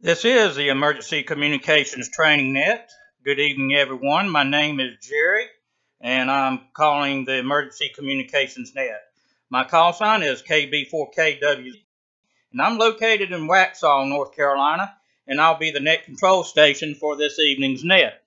This is the Emergency Communications Training Net. Good evening, everyone. My name is Jerry, and I'm calling the Emergency Communications Net. My call sign is KB4KW, and I'm located in Waxhaw, North Carolina, and I'll be the net control station for this evening's net.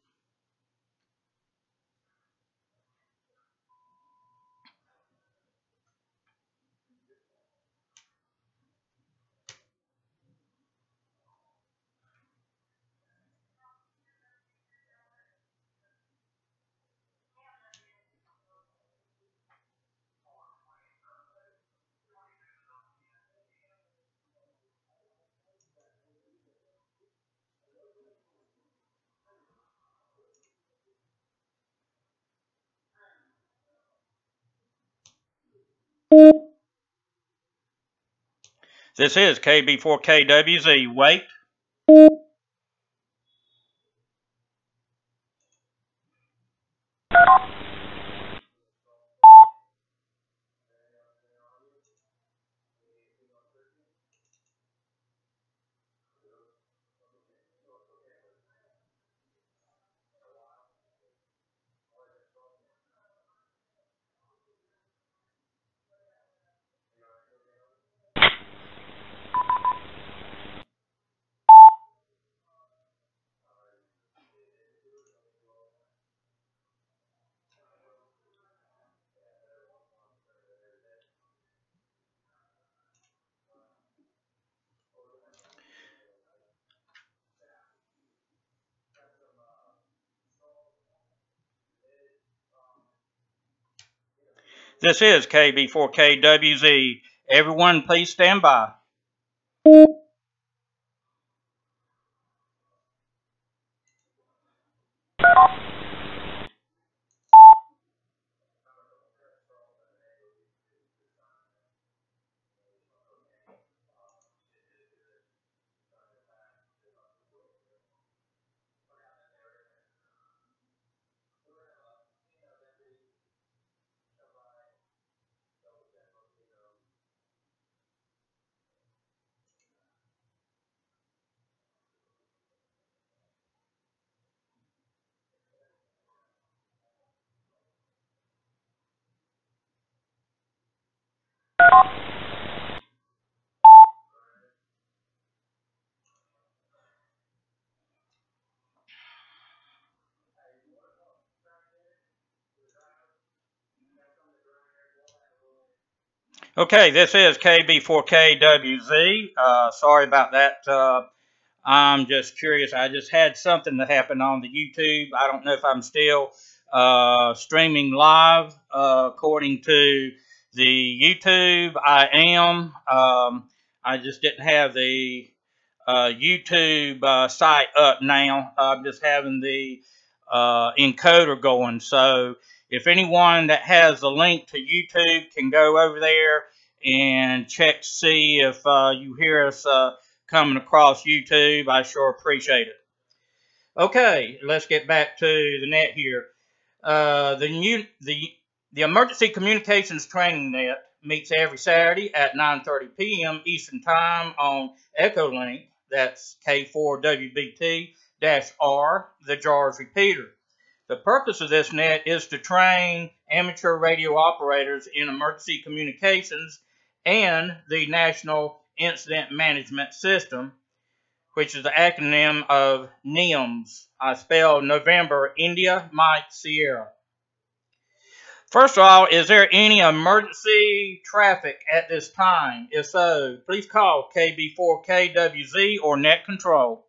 This is KB4KWZ. Wait. This is KB4KWZ. Everyone, please stand by. Okay, this is KB4KWZ. Sorry about that. I'm just curious. I just had something that happened on the YouTube. I don't know if I'm still streaming live. According to the YouTube, I am. I just didn't have the YouTube site up now. I'm just having the encoder going. So if anyone that has a link to YouTube can go over there and check to see if you hear us coming across YouTube, I sure appreciate it. Okay, let's get back to the net here. The Emergency Communications Training Net meets every Saturday at 9:30 p.m. Eastern Time on EchoLink. That's K4WBT-R, the JARS repeater. The purpose of this net is to train amateur radio operators in emergency communications and the National Incident Management System, which is the acronym of NIMS. I spell November, India, Mike, Sierra. First of all, is there any emergency traffic at this time? If so, please call KB4KWZ or Net Control.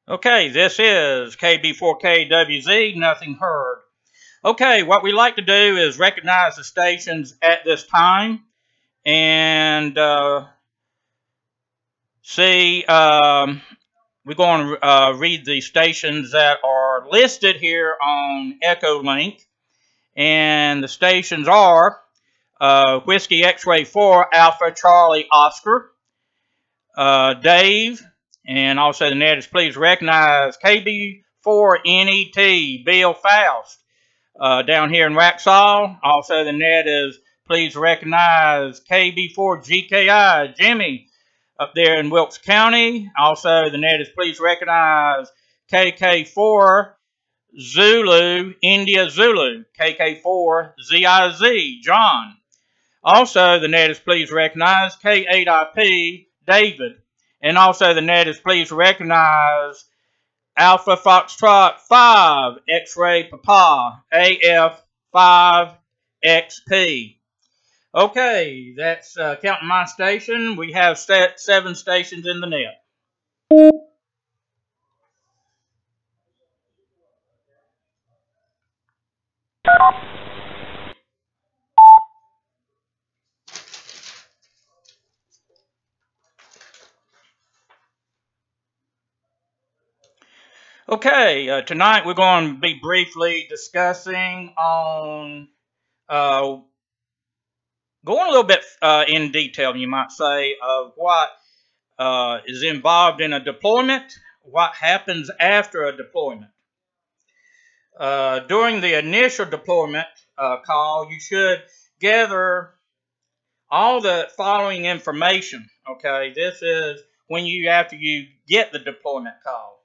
Okay, this is KB4KWZ, nothing heard. Okay, what we like to do is recognize the stations at this time and see we're going to read the stations that are listed here on EchoLink. And the stations are Whiskey X-Ray 4 Alpha Charlie Oscar, Dave, and also the net is please recognize KB4NET Bill Faust down here in Waxhaw. Also the net is please recognize KB4GKI Jimmy up there in Wilkes County. Also the net is please recognize KK4 Zulu India Zulu KK4 ZIZ John. Also the net is please recognize K8IP David. And also the net is please recognize Alpha Foxtrot 5 X-Ray Papa AF5XP. Okay, that's counting my station. We have 7 stations in the net. Okay, tonight we're going to be briefly discussing on going a little bit in detail, you might say, of what is involved in a deployment, what happens after a deployment. During the initial deployment call, you should gather all the following information. Okay, this is when after you get the deployment call.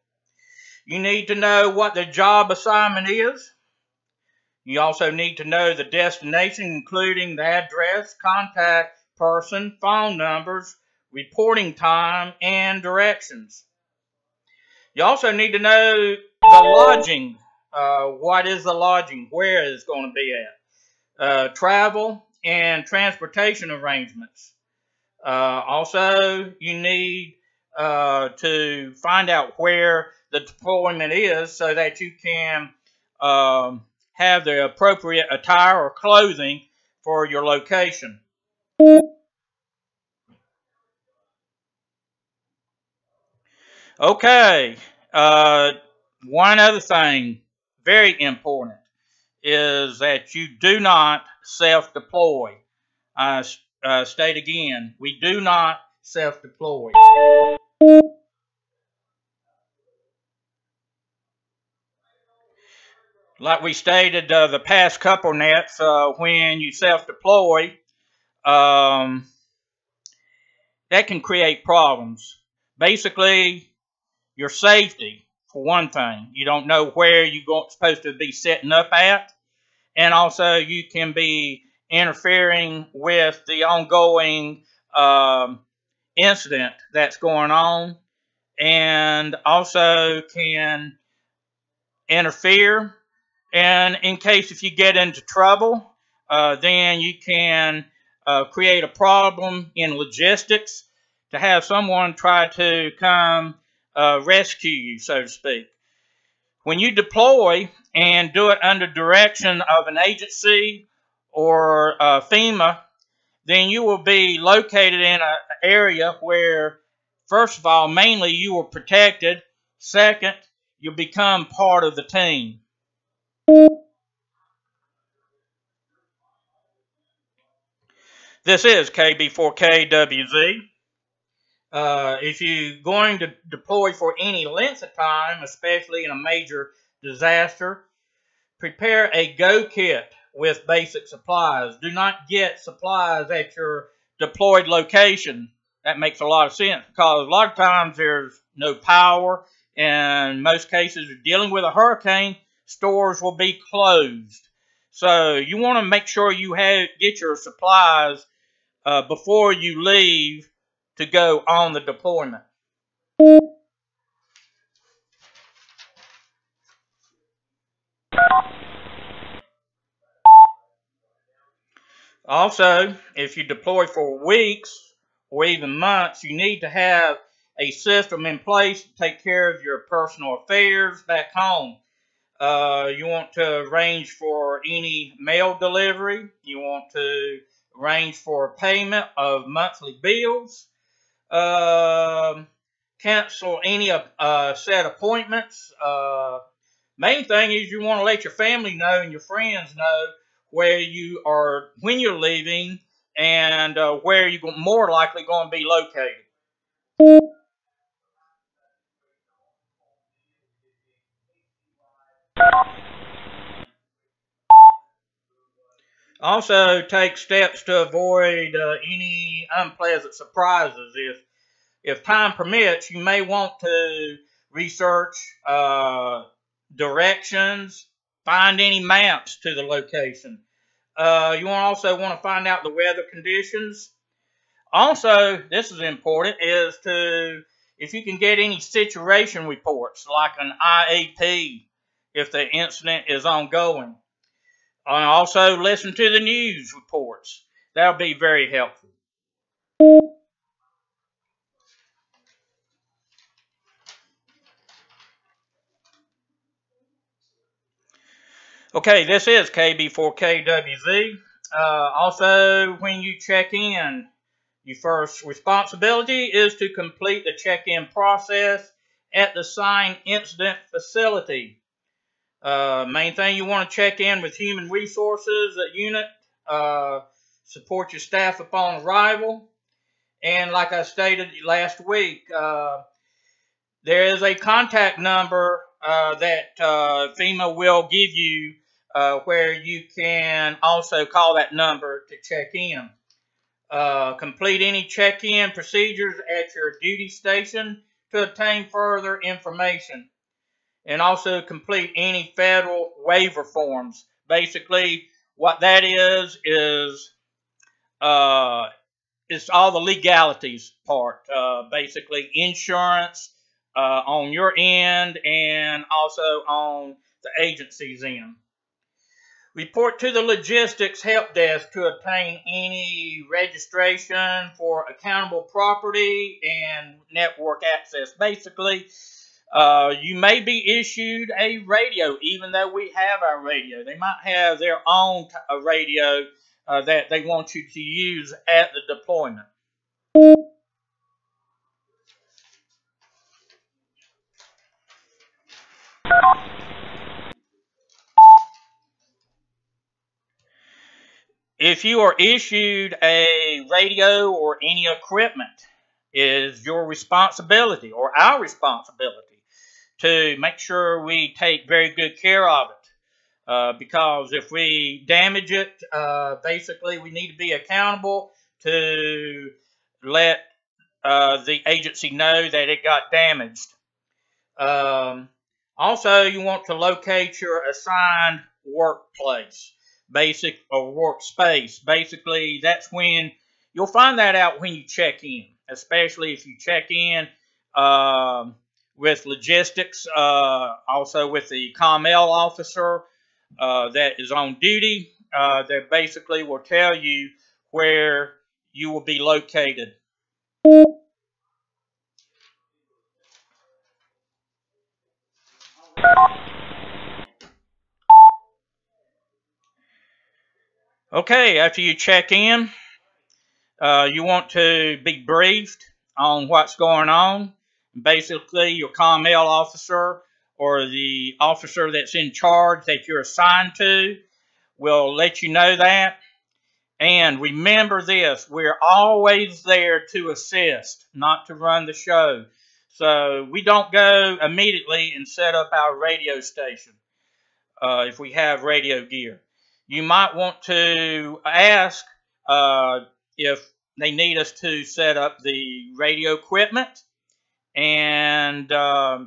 You need to know what the job assignment is. You also need to know the destination, including the address, contact person, phone numbers, reporting time, and directions. You also need to know the lodging. What is the lodging? Where is it going to be at? Travel and transportation arrangements. Also, you need to find out where the deployment is so that you can have the appropriate attire or clothing for your location. Okay, one other thing, very important, is that you do not self-deploy. I state again, we do not self-deploy. Like we stated the past couple nets, when you self-deploy, that can create problems. Basically, your safety, for one thing. You don't know where you're supposed to be setting up at. And also, you can be interfering with the ongoing incident that's going on. And also can interfere. And in case if you get into trouble, then you can create a problem in logistics to have someone try to come rescue you, so to speak. When you deploy and do it under direction of an agency or FEMA, then you will be located in an area where, first of all, mainly you are protected. Second, you'll become part of the team. This is KB4KWZ. If you're going to deploy for any length of time, especially in a major disaster, prepare a go kit with basic supplies. Do not get supplies at your deployed location. That makes a lot of sense because a lot of times there's no power. And in most cases, you're dealing with a hurricane, stores will be closed. So you want to make sure you get your supplies before you leave to go on the deployment. Also, if you deploy for weeks or even months, you need to have a system in place to take care of your personal affairs back home. You want to arrange for any mail delivery. You want to arrange for payment of monthly bills. cancel any set appointments. Main thing is you want to let your family know and your friends know where you are when you're leaving and where you're more likely going to be located. Also, take steps to avoid any unpleasant surprises. If time permits, you may want to research directions, find any maps to the location. You also want to find out the weather conditions. Also, this is important, is to if you can get any situation reports like an IAP if the incident is ongoing. Also, listen to the news reports. That'll be very helpful. Okay, this is KB4KWZ. Also, when you check in, your first responsibility is to complete the check-in process at the signed incident facility. Main thing you want to check in with human resources unit. Support your staff upon arrival. And like I stated last week, there is a contact number that FEMA will give you where you can also call that number to check in. Complete any check-in procedures at your duty station to obtain further information. And also complete any federal waiver forms. Basically, what that is it's all the legalities part. Basically, insurance on your end and also on the agency's end. Report to the logistics help desk to obtain any registration for accountable property and network access. Basically, you may be issued a radio, even though we have our radio. They might have their own radio that they want you to use at the deployment. If you are issued a radio or any equipment, it is your responsibility or our responsibility to make sure we take very good care of it. Because if we damage it, basically we need to be accountable to let the agency know that it got damaged. Also, you want to locate your assigned workplace, basic or workspace. Basically, that's when you'll find that out when you check in, especially if you check in with logistics, also with the COML officer that is on duty. That basically will tell you where you will be located. Okay, after you check in, you want to be briefed on what's going on. Basically, your COML officer or the officer that's in charge that you're assigned to will let you know that. And remember this, we're always there to assist, not to run the show. So we don't go immediately and set up our radio station if we have radio gear. You might want to ask if they need us to set up the radio equipment, and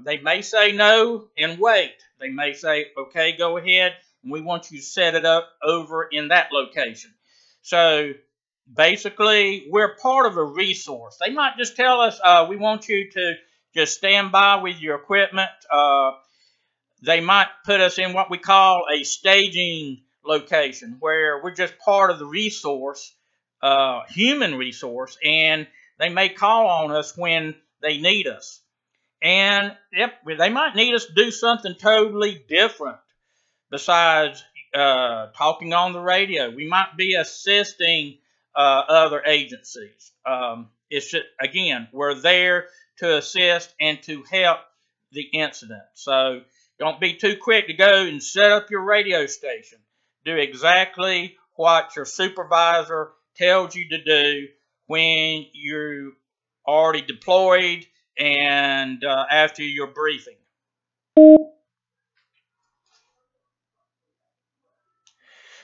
they may say no and wait. They may say, okay, go ahead, and we want you to set it up over in that location. So basically, we're part of a resource. They might just tell us, we want you to just stand by with your equipment. They might put us in what we call a staging location, where we're just part of the resource, human resource, and they may call on us when they need us. And yep, they might need us to do something totally different besides talking on the radio. We might be assisting other agencies. It's just, again, we're there to assist and to help the incident. So don't be too quick to go and set up your radio station. Do exactly what your supervisor tells you to do when you're already deployed and after your briefing.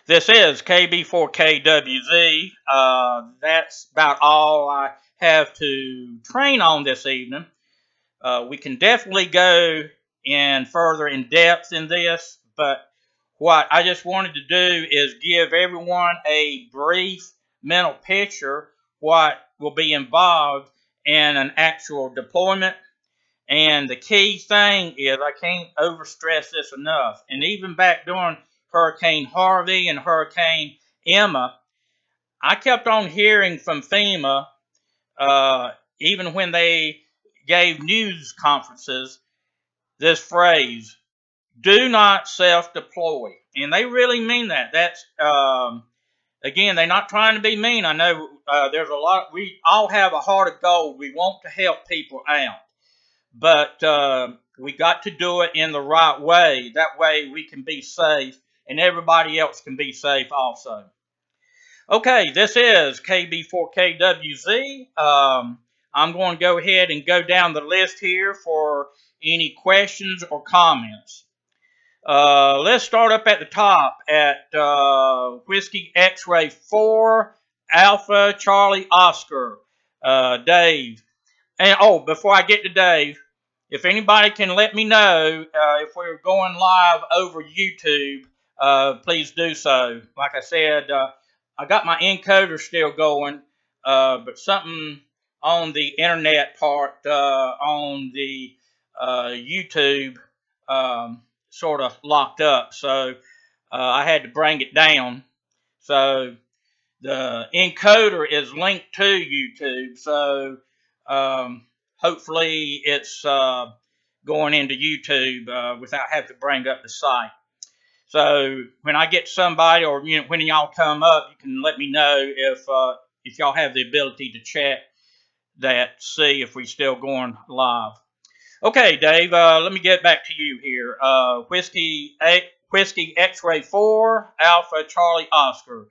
This is KB4KWZ. That's about all I have to train on this evening. We can definitely go in further in depth in this, but what I just wanted to do is give everyone a brief mental picture what will be involved in an actual deployment. And the key thing is, I can't overstress this enough, and even back during Hurricane Harvey and Hurricane Emma, I kept on hearing from FEMA, even when they gave news conferences, this phrase, do not self-deploy. And they really mean that. That's, again, they're not trying to be mean. I know there's a lot, we all have a heart of gold. We want to help people out. But we got to do it in the right way. That way we can be safe and everybody else can be safe also. Okay, this is KB4KWZ. I'm going to go ahead and go down the list here for any questions or comments. Let's start up at the top at Whiskey X-Ray 4, Alpha Charlie Oscar, Dave. And before I get to Dave, if anybody can let me know if we're going live over YouTube, please do so. Like I said, I got my encoder still going, but something on the internet part on the YouTube sort of locked up, so I had to bring it down. So the encoder is linked to YouTube, so hopefully it's going into YouTube without having to bring up the site. So when I get somebody, or when y'all come up, you can let me know if y'all have the ability to check that, see if we're still going live. Okay, Dave, let me get back to you here. Whiskey X-Ray 4, Alpha Charlie Oscar.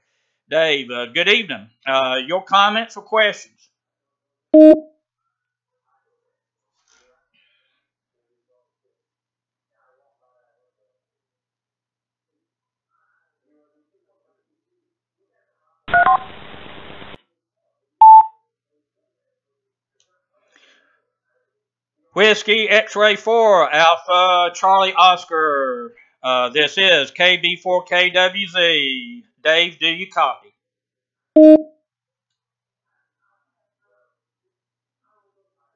Dave, good evening. Your comments or questions? Whiskey X-Ray 4, Alpha Charlie Oscar. This is KB4KWZ. Dave, do you copy?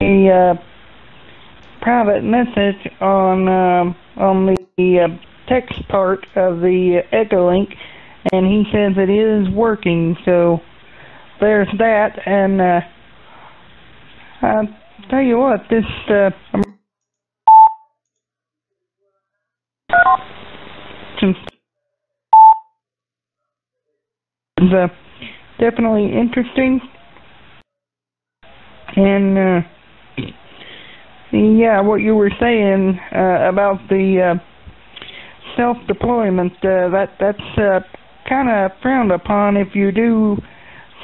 A private message on the text part of the EchoLink, and he says it is working. So there's that, and I'll tell you what, this is definitely interesting, and yeah, what you were saying about the self-deployment, that's kind of frowned upon if you do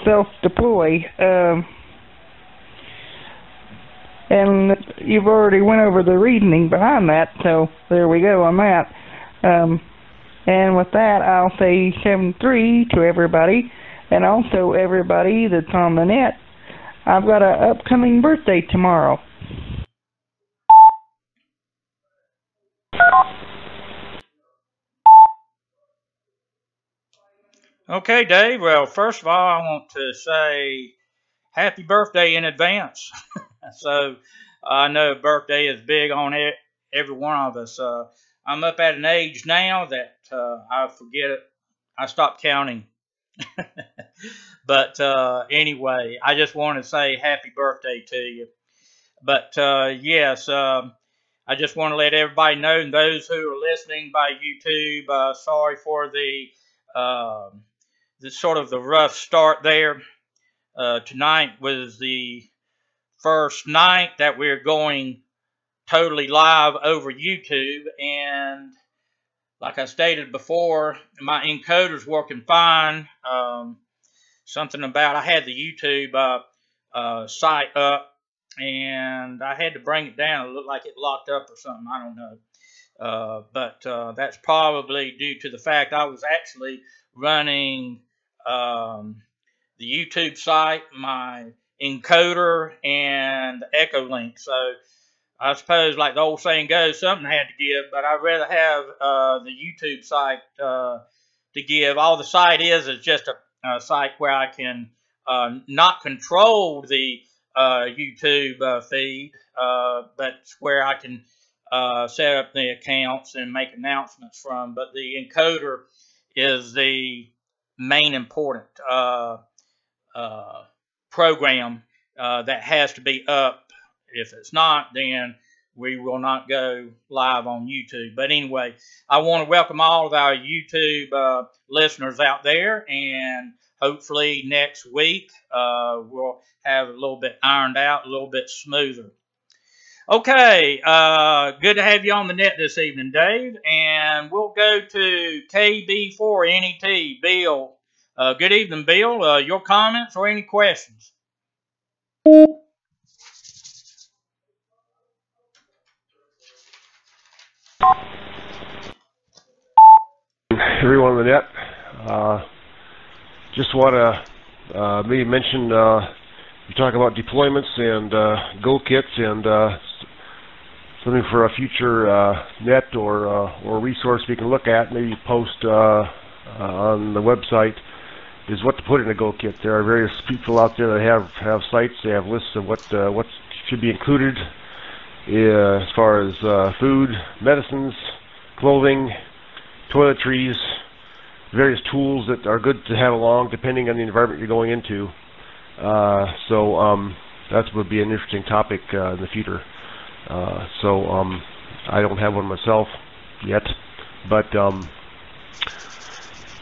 self-deploy. And you've already went over the reasoning behind that, so there we go on that. And with that, I'll say 7-3 to everybody, and also everybody that's on the net. I've got an upcoming birthday tomorrow. Okay, Dave. Well, first of all, I want to say happy birthday in advance. So I know birthday is big on every one of us. I'm up at an age now that I forget it. I stopped counting. But anyway, I just want to say happy birthday to you. But yes, I just want to let everybody know, and those who are listening by YouTube, sorry for the sort of the rough start there. Tonight was the first night that we're going totally live over YouTube, and like I stated before, my encoder's working fine. Something about I had the YouTube site up, and I had to bring it down. It looked like it locked up or something. I don't know. But that's probably due to the fact I was actually running the YouTube site, my encoder, and the EchoLink. So I suppose, like the old saying goes, something had to give, but I'd rather have the YouTube site to give. All the site is just a site where I can not control the YouTube feed, but where I can set up the accounts and make announcements from. But the encoder is the main important program that has to be up. If it's not, then we will not go live on YouTube. But anyway, I want to welcome all of our YouTube listeners out there, and hopefully next week we'll have a little bit ironed out, a little bit smoother. Okay, good to have you on the net this evening, Dave, and we'll go to KB4NET, Bill. Good evening, Bill. Your comments or any questions? Everyone on the net, just want to maybe mention you talk about deployments and go kits and something for a future net or resource we can look at, maybe post on the website, is what to put in a go kit. There are various people out there that have sites. They have lists of what should be included as far as food, medicines, clothing, toiletries, various tools that are good to have along depending on the environment you're going into. So that would be an interesting topic in the future. I don't have one myself yet, but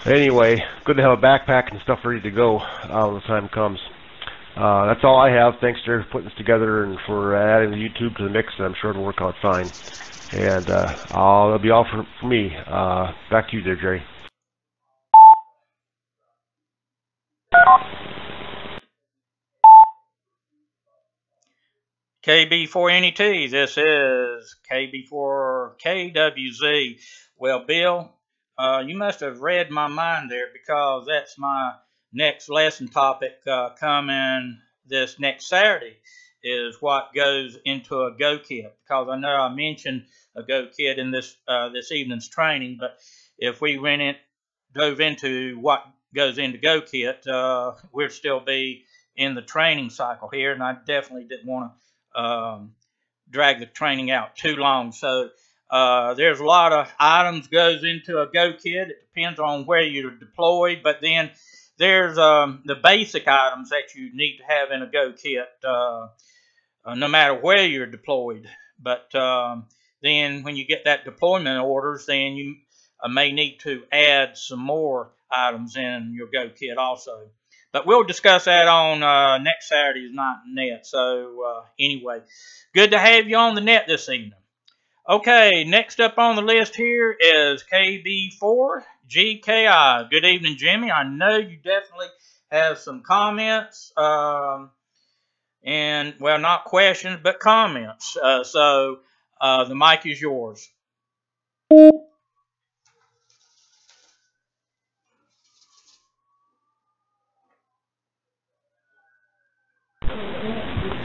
anyway, good to have a backpack and stuff ready to go when the time comes. That's all I have. Thanks, Jerry, for putting this together and for adding the YouTube to the mix. I'm sure it'll work out fine. And that'll be all for me. Back to you there, Jerry. KB4NET, this is KB4KWZ. Well, Bill, you must have read my mind there, because that's my next lesson topic coming this next Saturday, is what goes into a go kit. Because I know I mentioned a go kit in this evening's training, but if we dove into what goes into go kit, we'd still be in the training cycle here, and I definitely didn't want to drag the training out too long. So there's a lot of items goes into a go kit. It depends on where you're deployed, but then there's the basic items that you need to have in a go kit no matter where you're deployed. But then when you get that deployment orders, then you may need to add some more items in your go kit also. But we'll discuss that on next Saturday's Night Net. So anyway, good to have you on the net this evening. Okay, next up on the list here is KB4GKI. Good evening, Jimmy. I know you definitely have some comments, and, well, not questions, but comments. So the mic is yours.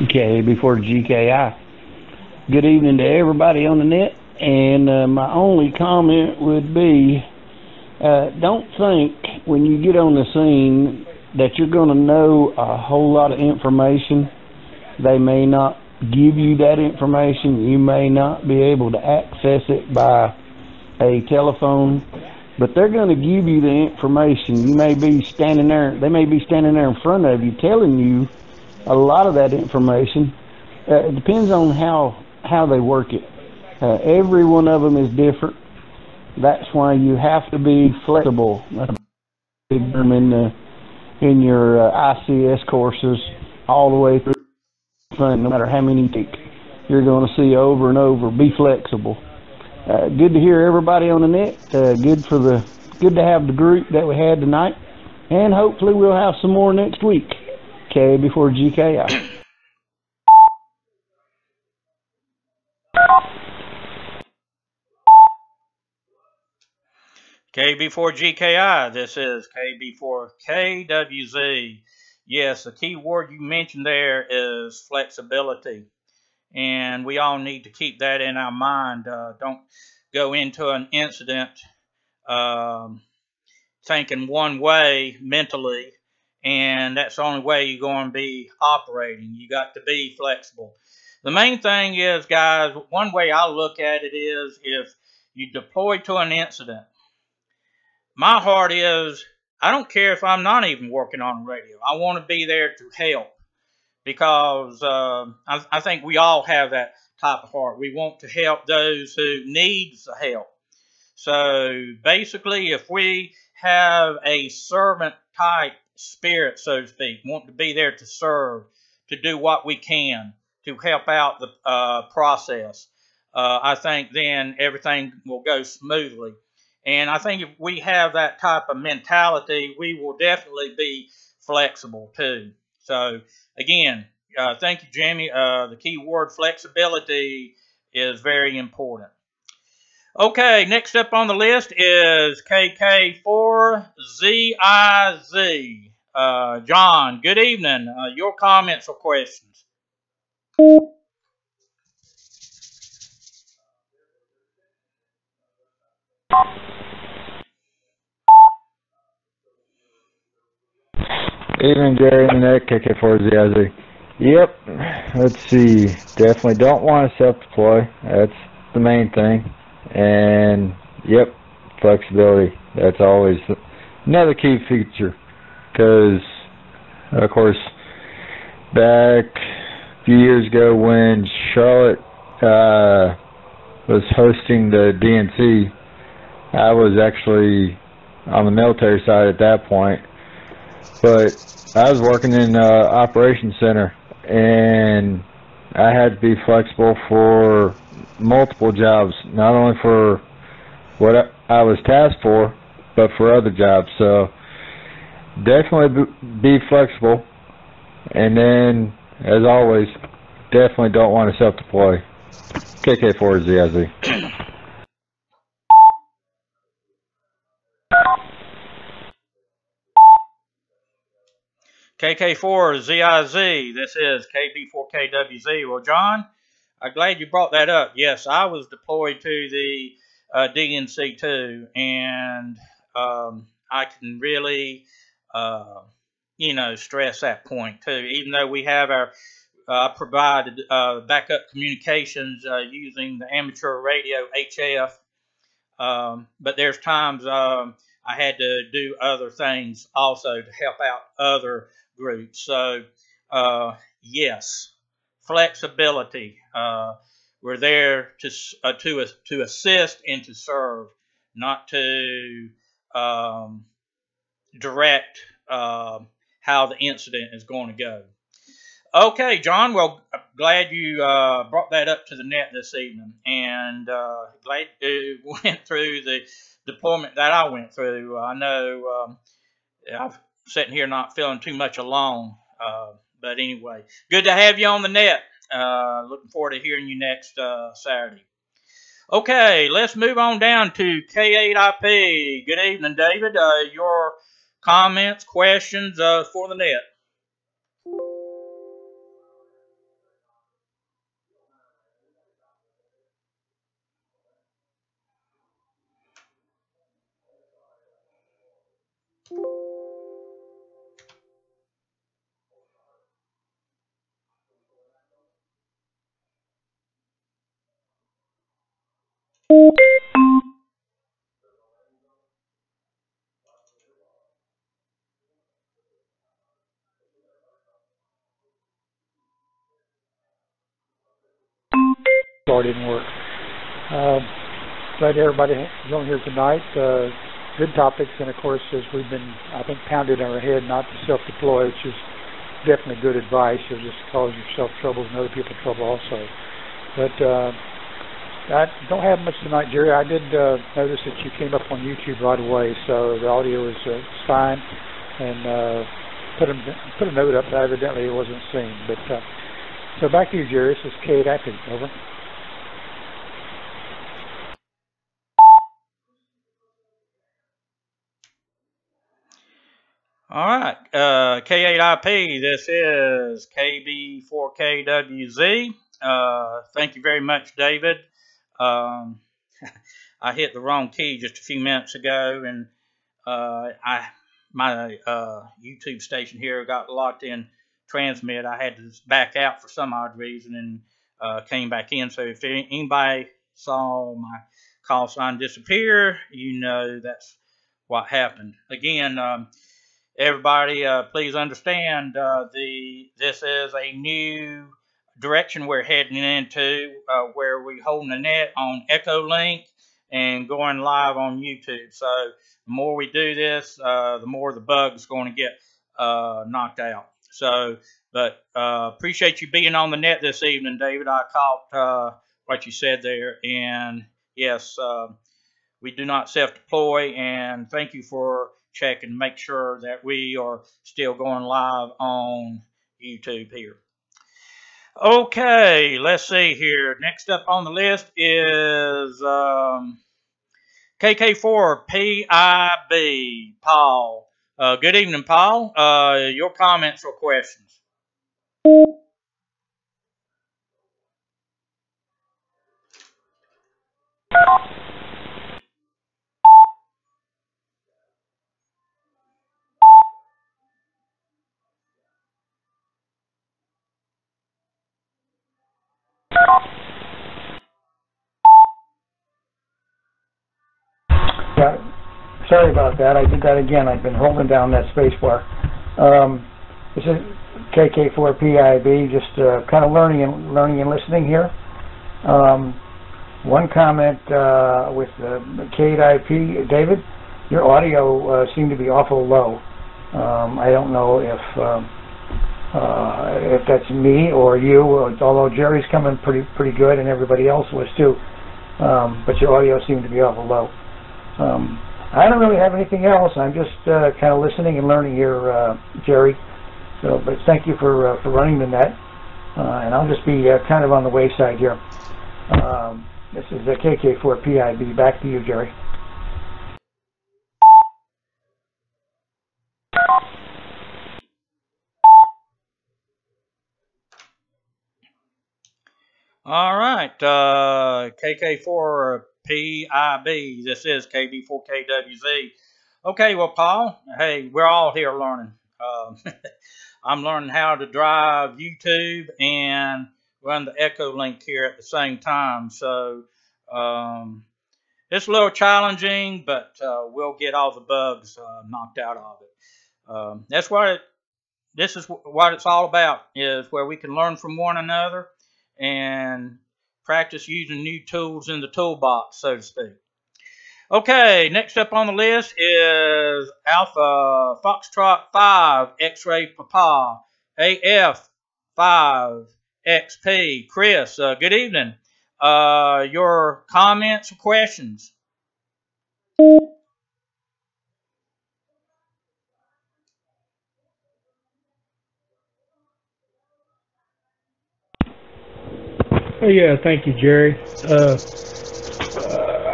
Okay, before GKI. Good evening to everybody on the net, and my only comment would be, don't think when you get on the scene that you're going to know a whole lot of information. They may not give you that information. You may not be able to access it by a telephone, but they're going to give you the information. You may be standing there, they may be standing there in front of you telling you a lot of that information. It depends on how they work it. Every one of them is different. That's why you have to be flexible. That's a big term in your ICS courses all the way through thing, no matter how many you're going to see over and over. Be flexible. Good to hear everybody on the net. Good to have the group that we had tonight, and hopefully we'll have some more next week. K before GKI. KB4GKI, this is KB4KWZ. Yes, the key word you mentioned there is flexibility, and we all need to keep that in our mind. Don't go into an incident thinking one way mentally, and that's the only way you're going to be operating. You got to be flexible. The main thing is, guys, one way I look at it is if you deploy to an incident, my heart is, I don't care if I'm not even working on the radio. I want to be there to help, because I think we all have that type of heart. We want to help those who need the help. So basically, if we have a servant type spirit, so to speak, want to be there to serve, to do what we can to help out the process, I think then everything will go smoothly. And I think if we have that type of mentality, we will definitely be flexible too. So again, thank you, Jimmy. The key word flexibility is very important. Okay, next up on the list is KK4ZIZ. John, good evening. Your comments or questions? Evening, Gary and Nick, KK4ZIZ. Yep, let's see. Definitely don't want to self-deploy. That's the main thing. And, yep, flexibility. That's always another key feature. Because, of course, back a few years ago when Charlotte was hosting the DNC, I was actually on the military side at that point. But I was working in operations center, and I had to be flexible for multiple jobs, not only for what I was tasked for, but for other jobs. So definitely be flexible, and then, as always, definitely don't want to self-deploy. KK4ZIZ. KK4ZIZ, this is KB4KWZ. Well, John, I'm glad you brought that up. Yes, I was deployed to the DNC too, and I can really, stress that point too. Even though we have our provided backup communications using the amateur radio HF, but there's times I had to do other things also to help out other groups. So yes, flexibility. We're there to assist and to serve, not to direct how the incident is going to go. Okay, John, well, I'm glad you brought that up to the net this evening, and glad you went through the deployment that I went through. I know I'm sitting here not feeling too much alone, but anyway, good to have you on the net. Looking forward to hearing you next Saturday. Okay, let's move on down to K8IP. Good evening, David. Your comments, questions for the net. Sorry, didn't work. Glad everybody is on here tonight. Good topics, and of course, as we've been, I think, pounded in our head not to self-deploy, which is definitely good advice. You'll just cause yourself trouble and other people trouble also. But I don't have much tonight, Jerry. I did notice that you came up on YouTube right away, so the audio is fine. And put a note up that evidently it wasn't seen. But so back to you, Jerry. This is Kate Acting. Over. All right, K8IP, this is KB4KWZ. Thank you very much, David. I hit the wrong key just a few minutes ago, and my YouTube station here got locked in transmit. I had to back out for some odd reason and came back in. So if anybody saw my call sign disappear, you know that's what happened. Again, everybody, please understand this is a new direction we're heading into, where we're holding the net on EchoLink and going live on YouTube. So the more we do this, the more the bug's going to get knocked out. So, but appreciate you being on the net this evening, David. I caught what you said there, and yes, we do not self-deploy, and thank you for checking to make sure that we are still going live on YouTube here. Okay, let's see here. Next up on the list is KK4PIB, Paul. Good evening, Paul. Your comments or questions? Yeah, sorry about that. I did that again. I've been holding down that space bar. This is KK4PIB, just kind of learning and listening here. One comment with KIP, David, your audio seemed to be awful low. I don't know if that's me or you, although Jerry's coming pretty good and everybody else was too. But your audio seemed to be awful low. I don't really have anything else. I'm just kind of listening and learning here, Jerry. So, but thank you for running the net, and I'll just be kind of on the wayside here. This is the KK4PIB. Back to you, Jerry. All right, KK4PIB. This is KB4KWZ. Okay, well, Paul, hey, we're all here learning. I'm learning how to drive YouTube and run the EchoLink here at the same time. So it's a little challenging, but we'll get all the bugs knocked out of it. This is what it's all about, is where we can learn from one another and practice using new tools in the toolbox, so to speak. Okay, next up on the list is Alpha Foxtrot 5 X-Ray Papa AF 5 XP. Chris, good evening. Your comments or questions? Oh, yeah, thank you, Jerry. I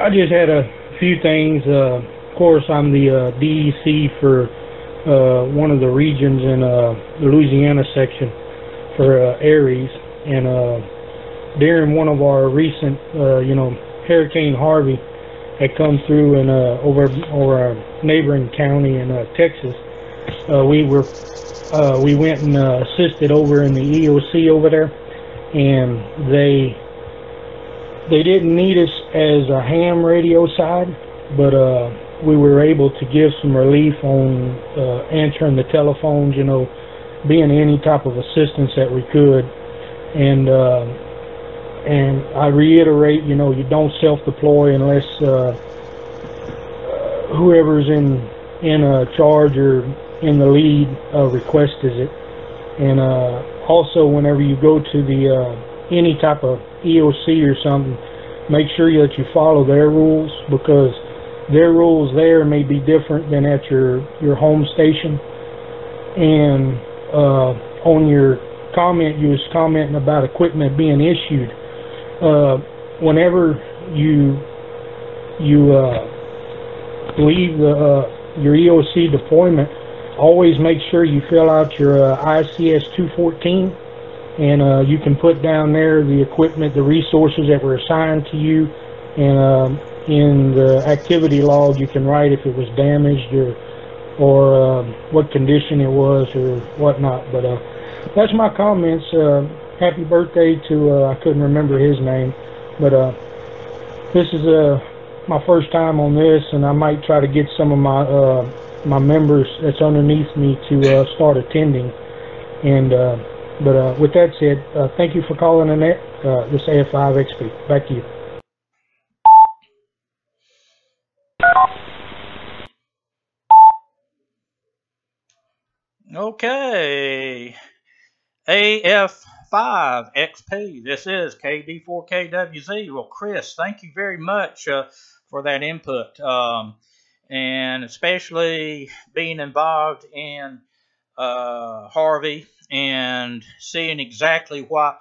just had a few things. Of course, I'm the DEC for one of the regions in the Louisiana section for Aries, and during one of our recent, Hurricane Harvey had come through and over our neighboring county in Texas, we went and assisted over in the EOC over there, and they didn't need us as a ham radio side, but we were able to give some relief on answering the telephones, being any type of assistance that we could. And I reiterate, you don't self-deploy unless whoever's in charge or in the lead requested it. And also, whenever you go to the any type of EOC or something, make sure that you follow their rules, because their rules there may be different than at your home station. And on your comment, you was commenting about equipment being issued. Whenever you leave your EOC deployment, always make sure you fill out your ICS 214, and you can put down there the equipment, the resources that were assigned to you, and in the activity log you can write if it was damaged or what condition it was or whatnot. But that's my comments. Happy birthday to I couldn't remember his name, but this is my first time on this, and I might try to get some of my members that's underneath me to start attending. And but with that said, thank you for calling Annette. This AF5XP. Back to you. Okay, AF5XP. This is KD4KWZ. Well, Chris, thank you very much for that input, and especially being involved in Harvey and seeing exactly what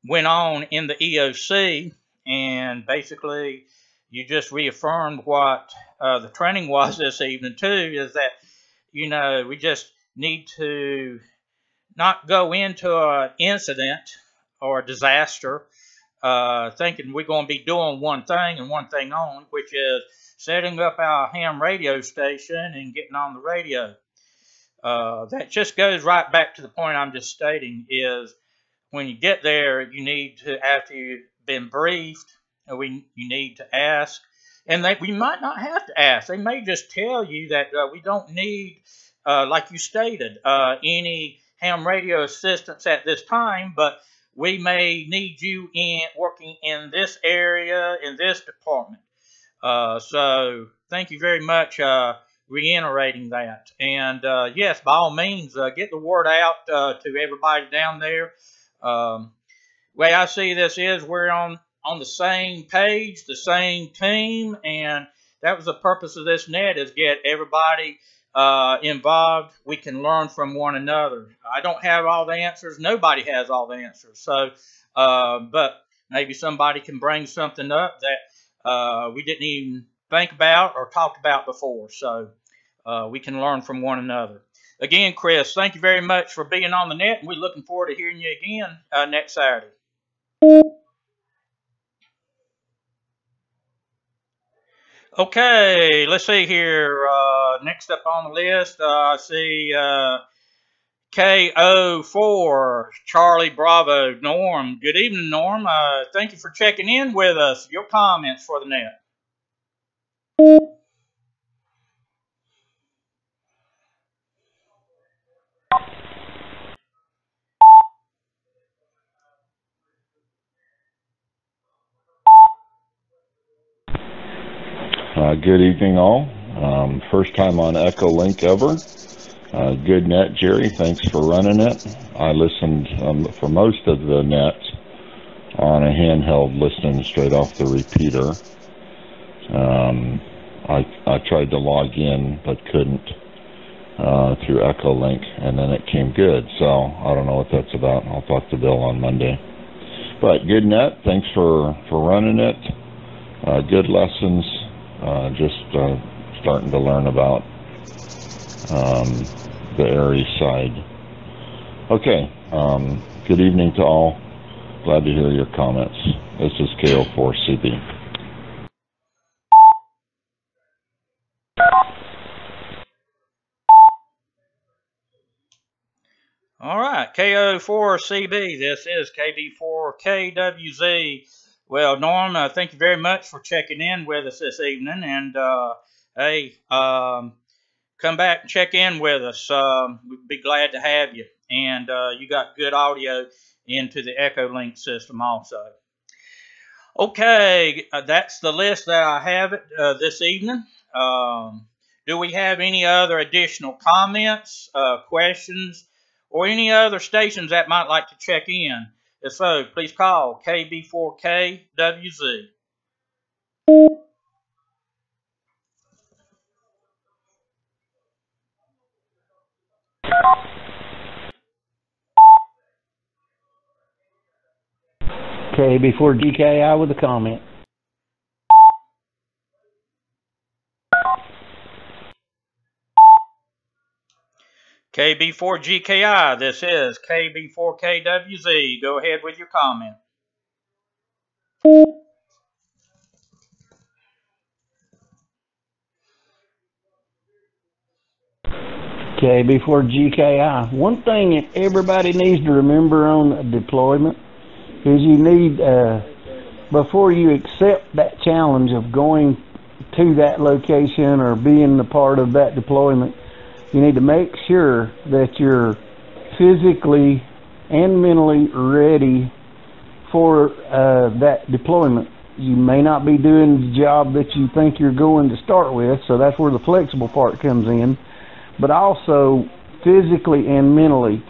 went on in the EOC. And basically, you just reaffirmed what the training was this evening too, is that, you know, we just need to not go into an incident or a disaster thinking we're going to be doing one thing and one thing on, which is setting up our ham radio station and getting on the radio. That just goes right back to the point I'm just stating, is when you get there, you need to, after you've been briefed, you need to ask. And we might not have to ask. They may just tell you that we don't need, like you stated, any ham radio assistance at this time, but we may need you working in this area, in this department. So thank you very much reiterating that. And yes, by all means, get the word out to everybody down there. Way I see this is we're on the same page, the same team, and that was the purpose of this net, is get everybody involved. We can learn from one another. I don't have all the answers. Nobody has all the answers. So, but maybe somebody can bring something up that we didn't even think about or talked about before. So we can learn from one another. Again, Chris, thank you very much for being on the net, and we're looking forward to hearing you again next Saturday. Okay, let's see here. Next up on the list, I see KO4, Charlie Bravo, Norm. Good evening, Norm. Thank you for checking in with us. Your comments for the net. Good evening, all. First time on EchoLink ever. Good net, Jerry. Thanks for running it. I listened for most of the net on a handheld, listening straight off the repeater. I tried to log in but couldn't through EchoLink, and then it came good. So I don't know what that's about. I'll talk to Bill on Monday. But good net. Thanks for running it. Good lessons. Just starting to learn about the Aries side. Okay, good evening to all. Glad to hear your comments. This is KO4CB. All right, KO4CB. This is KB4KWZ. Well, Norm, thank you very much for checking in with us this evening. And, hey, come back and check in with us. We'd be glad to have you. And you got good audio into the EchoLink system also. Okay, that's the list that I have this evening. Do we have any other additional comments, questions, or any other stations that might like to check in. If so, please call KB4KWZ. KB4GKI with a comment. KB4GKI, this is KB4KWZ. Go ahead with your comment. KB4GKI. One thing that everybody needs to remember on deployment is you need, before you accept that challenge of going to that location or being a part of that deployment, you need to make sure that you're physically and mentally ready for that deployment. You may not be doing the job that you think you're going to start with, so that's where the flexible part comes in, but also physically and mentally.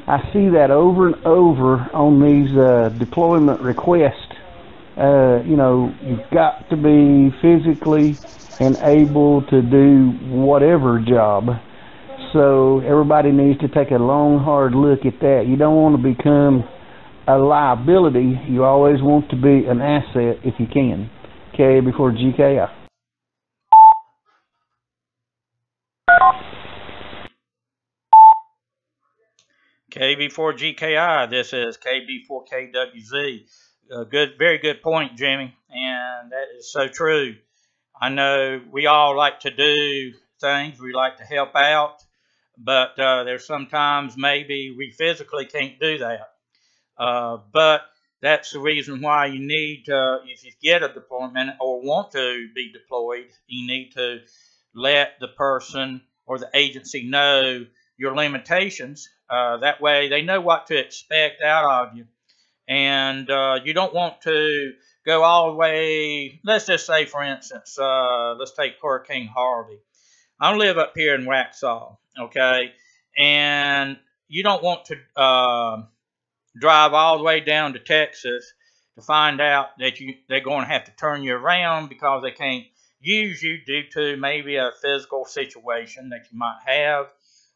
I see that over and over on these deployment requests. You know, you've got to be physically and able to do whatever job. So everybody needs to take a long, hard look at that. You don't want to become a liability. You always want to be an asset if you can. KB4GKI. KB4GKI, this is KB4KWZ. Very good point, Jimmy, and that is so true. I know we all like to do things, we like to help out, but there's sometimes maybe we physically can't do that. But that's the reason why you need to, if you get a deployment or want to be deployed, you need to let the person or the agency know your limitations. That way they know what to expect out of you. And you don't want to go all the way, let's just say, for instance, let's take Hurricane Harvey. I live up here in Waxhaw, okay? And you don't want to drive all the way down to Texas to find out that they're going to have to turn you around because they can't use you due to maybe a physical situation that you might have,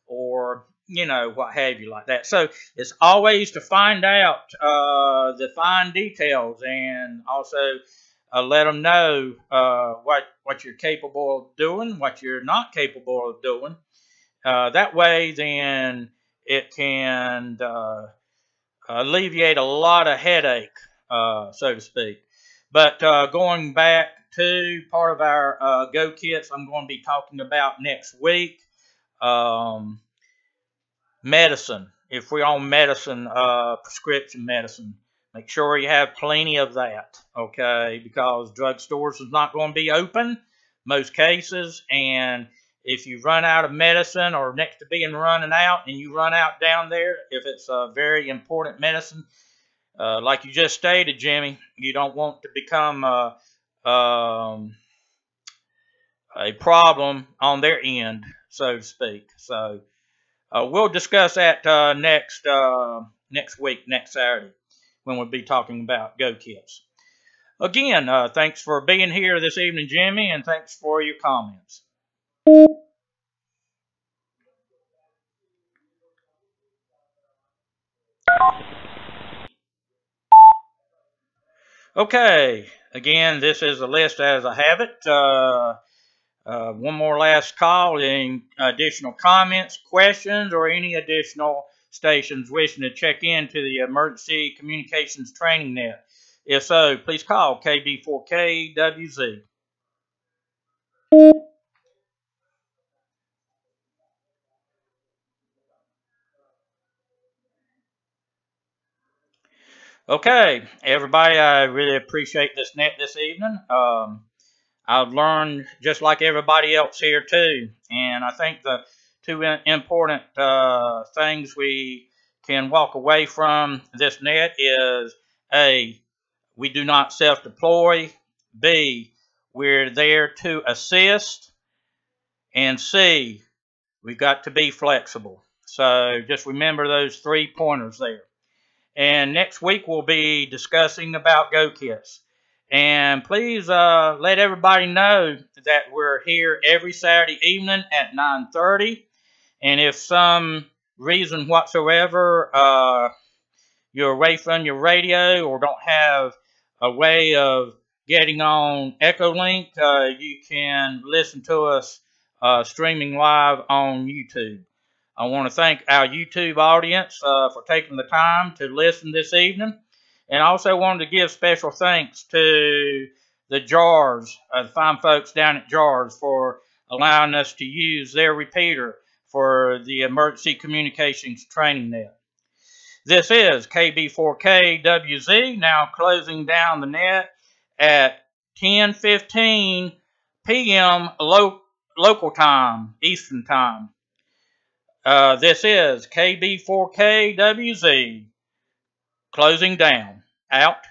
or you know, what have you like that. So it's always to find out the fine details, and also let them know what you're capable of doing, what you're not capable of doing. That way, then it can alleviate a lot of headache, so to speak. But going back to part of our Go Kits, I'm going to be talking about next week. Medicine. If we're on medicine, prescription medicine, make sure you have plenty of that, okay? Because drugstores is not going to be open most cases, and if you run out of medicine or next to being running out and you run out down there, if it's a very important medicine, like you just stated, Jimmy, you don't want to become a problem on their end, so to speak. So we'll discuss that next week, next Saturday, when we'll be talking about Go Kits. Again, thanks for being here this evening, Jimmy, and thanks for your comments. Okay, again, this is a list as I have it. One more last call. Any additional comments, questions, or any additional stations wishing to check into the Emergency Communications Training Net? If so, please call KB4KWZ. Okay, everybody, I really appreciate this net this evening. I've learned just like everybody else here too, and I think the two important things we can walk away from this net is A, we do not self-deploy, B, we're there to assist, and C, we've got to be flexible. So just remember those 3 pointers there. And next week we'll be discussing about Go Kits. And please let everybody know that we're here every Saturday evening at 9:30. And if some reason whatsoever you're away from your radio or don't have a way of getting on EchoLink, you can listen to us streaming live on YouTube. I want to thank our YouTube audience for taking the time to listen this evening. And I also wanted to give special thanks to the JARS, the fine folks down at JARS, for allowing us to use their repeater for the Emergency Communications Training Net. This is KB4KWZ, now closing down the net at 10:15 p.m. local time, Eastern time. This is KB4KWZ, closing down. Out.